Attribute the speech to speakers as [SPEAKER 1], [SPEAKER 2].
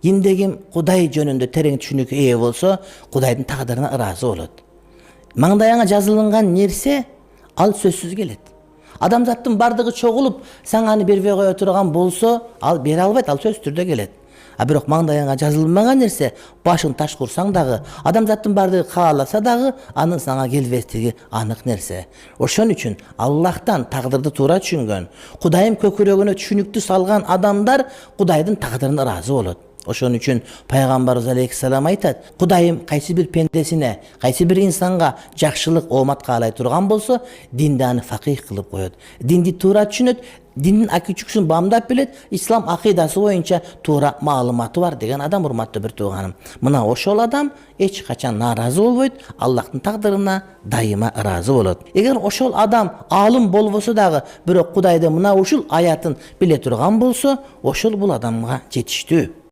[SPEAKER 1] Кимде-ким Кудай жөнүндө терең түшүнүккө ээ болсо, Кудайдын тагдырына ыраазы болот. Маңдайыңа жазылган нерсе ал сөзсүз келет. Адамзаттын бардыгы чогулуп, саң аны бербей кое турган болсо, ал бере албайт, ал сөзсүз түрдө келет. А бирок маңдайыңа жазылмаган нерсе, башың таш курсаң дагы, адамзаттын бардыгы кааласа дагы, анын сага келбестиги анык нерсе. Ошон үчүн Аллахтан тагдырды туура түшүнгөн, Кудайым көкүрөгүнө түшүнүктү салган адамдар Кудайдын тагдырына ыраазы болот. Ошон үчүн пайгамбарыбыз алейхиссалам айтат: Кудайым кайсы бир пендесине, кайсы бир инсанга жакшылык, оомат каалай турган болсо, динди аны факих кылып коет. Динди туура түшүнөт, диндин акичүксүн бамдап билет, ислам акыйдасы боюнча туура маалыматы бар деген адам, урматтуу бир тууганым. Мына ошол адам эч качан нааразы болбойт, Аллахтын тагдырына дайыма ыраазы болот. Эгер ошол адам аалым болбосо дагы, бирок Кудайды мына ушул аятын биле турган болсо, ошол бул адамга жетиштүү.